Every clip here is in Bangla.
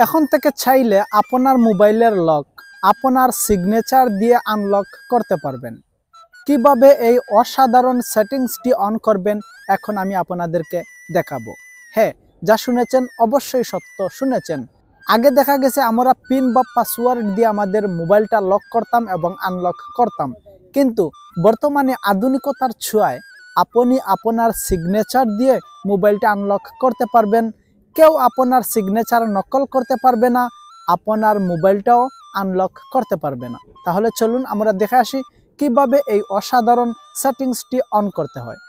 এখন থেকে চাইলে আপনার মোবাইলের লক আপনার সিগনেচার দিয়ে আনলক করতে পারবেন। কিভাবে এই অসাধারণ সেটিংসটি অন করবেন এখন আমি আপনাদেরকে দেখাবো। হ্যাঁ, যা শুনেছেন অবশ্যই সত্য শুনেছেন। আগে দেখা গেছে আমরা পিন বা পাসওয়ার্ড দিয়ে আমাদের মোবাইলটা লক করতাম এবং আনলক করতাম, কিন্তু বর্তমানে আধুনিকতার ছোঁয়ায় আপনি আপনার সিগনেচার দিয়ে মোবাইলটা আনলক করতে পারবেন। কেউ আপনার সিগনেচার নকল করতে পারবে না, আপনার মোবাইলটাও আনলক করতে পারবে না। তাহলে চলুন আমরা দেখে আসি কিভাবে এই অসাধারণ সেটিংসটি অন করতে হয়।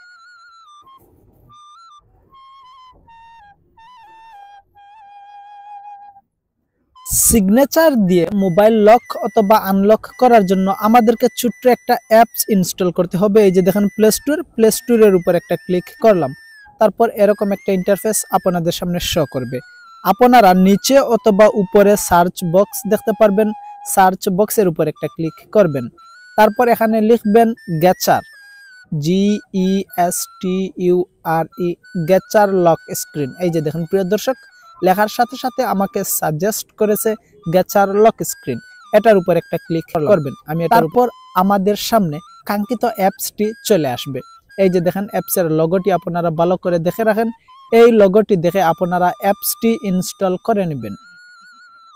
সিগনেচার দিয়ে মোবাইল লক অথবা আনলক করার জন্য আমাদেরকে ছোট্ট একটা অ্যাপস ইনস্টল করতে হবে। এই যে দেখেন প্লে স্টোরের উপর একটা ক্লিক করলাম, তারপর এরকম একটা ইন্টারফেস আপনাদের সামনে শো করবে। আপনারা নিচে অথবা উপরে সার্চ বক্স দেখতে পারবেন, সার্চ বক্সের উপর একটা ক্লিক করবেন, তারপর এখানে লিখবেন গ্যাচার, GESTURE, গ্যাচার লক স্ক্রিন। এই যে দেখেন প্রিয় দর্শক, লেখার সাথে সাথে আমাকে সাজেস্ট করেছে গ্যাচার লক স্ক্রিন, এটার উপর একটা ক্লিক করবেন। আমি তারপর আমাদের সামনে কাঙ্ক্ষিত অ্যাপসটি চলে আসবে। এই যে দেখেন অ্যাপসের লোগোটি আপনারা ভালো করে দেখে রাখেন, এই লোগোটি দেখে আপনারা অ্যাপসটি ইনস্টল করে নেবেন।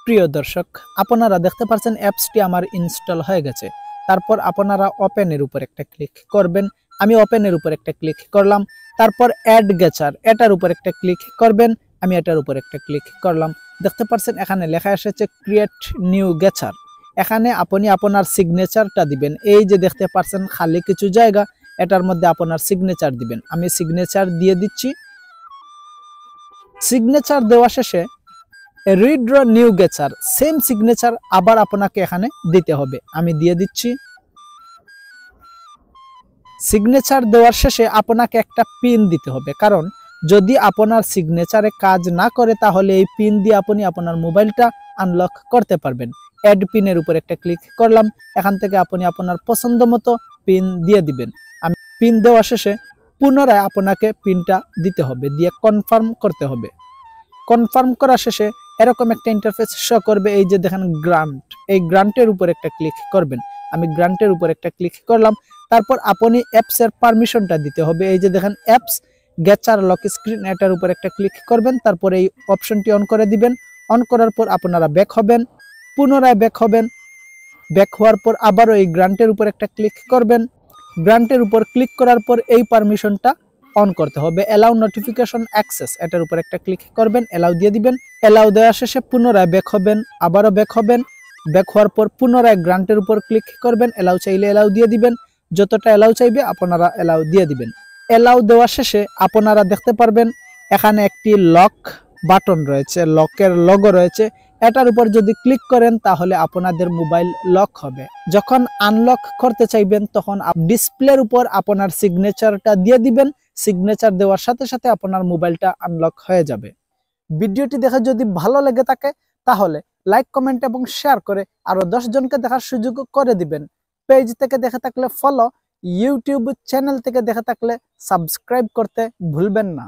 প্রিয় দর্শক, আপনারা দেখতে পাচ্ছেন অ্যাপসটি আমার ইনস্টল হয়ে গেছে। তারপর আপনারা ওপেনের উপর একটা ক্লিক করবেন। আমি ওপেনের উপর একটা ক্লিক করলাম, তারপর অ্যাড গ্যাচার, এটার উপর একটা ক্লিক করবেন। আমি এটার উপর একটা ক্লিক করলাম। দেখতে পাচ্ছেন এখানে লেখা এসেছে ক্রিয়েট নিউ গ্যাচার। এখানে আপনি আপনার সিগনেচারটা দিবেন। এই যে দেখতে পাচ্ছেন খালি কিছু জায়গা, এটার মধ্যে আপনার সিগনেচার দিবেন। আমি সিগনেচার দিয়ে দিচ্ছি। সিগনেচার দেওয়া শেষে রিড্র নিউ গ্যাচার, সেম সিগনেচার আবার আপনাকে এখানে দিতে হবে। আমি দিয়ে দিচ্ছি। সিগনেচার দেওয়ার শেষে আপনাকে একটা পিন দিতে হবে, কারণ যদি আপনার সিগনেচারে কাজ না করে তাহলে এই পিন দিয়ে আপনি আপনার মোবাইলটা আনলক করতে পারবেন। অ্যাড পিনের উপর একটা ক্লিক করলাম, এখান থেকে আপনি আপনার পছন্দ মতো পিন দিয়ে দিবেন। আমি পিন দেওয়া শেষে পুনরায় আপনাকে পিনটা দিতে হবে, দিয়ে কনফার্ম করতে হবে। কনফার্ম করা শেষে এরকম একটা ইন্টারফেস শো করবে। এই যে দেখেন গ্রান্ট, এই গ্রান্টের উপর একটা ক্লিক করবেন। আমি গ্রান্টের উপর একটা ক্লিক করলাম, তারপর আপনি অ্যাপসের পারমিশনটা দিতে হবে। এই যে দেখেন অ্যাপস গ্যাচার লক স্ক্রিন, এটার উপর একটা ক্লিক করবেন, তারপর এই অপশনটি অন করে দিবেন। অন করার পর আপনারা ব্যাক হবেন, পুনরায় ব্যাক হবেন। ব্যাক হওয়ার পর আবারও এই গ্রান্টের উপর একটা ক্লিক করবেন। গ্রান্টের উপর ক্লিক করার পর এই পারমিশনটা অন করতে হবে, অ্যালাউ নোটিফিকেশন অ্যাক্সেস, এটার উপর একটা ক্লিক করবেন, অ্যালাউ দিয়ে দিবেন। অ্যালাউ দেওয়া শেষে পুনরায় ব্যাক হবেন, আবারও ব্যাক হবেন। ব্যাক হওয়ার পর পুনরায় গ্রান্টের উপর ক্লিক করবেন, অ্যালাউ চাইলে অ্যালাউ দিয়ে দিবেন। যতটা অ্যালাউ চাইবে আপনারা অ্যালাউ দিয়ে দিবেন। অ্যালাউ দেওয়া শেষে আপনারা দেখতে পারবেন এখানে একটি লক বাটন রয়েছে, লকের লোগো রয়েছে। এটার উপর যদি ক্লিক করেন তাহলে আপনাদের মোবাইল লক হবে। যখন আনলক করতে চাইবেন তখন ডিসপ্লের উপর আপনার সিগনেচারটা দিয়ে দিবেন। সিগনেচার দেওয়ার সাথে সাথে আপনার মোবাইলটা আনলক হয়ে যাবে। ভিডিওটি দেখে যদি ভালো লেগে থাকে তাহলে লাইক, কমেন্ট এবং শেয়ার করে আরো 10 জনকে দেখার সুযোগ করে দিবেন। পেজ থেকে দেখে থাকলে ফলো, ইউটিউব চ্যানেল থেকে দেখে থাকলে সাবস্ক্রাইব করতে ভুলবেন না।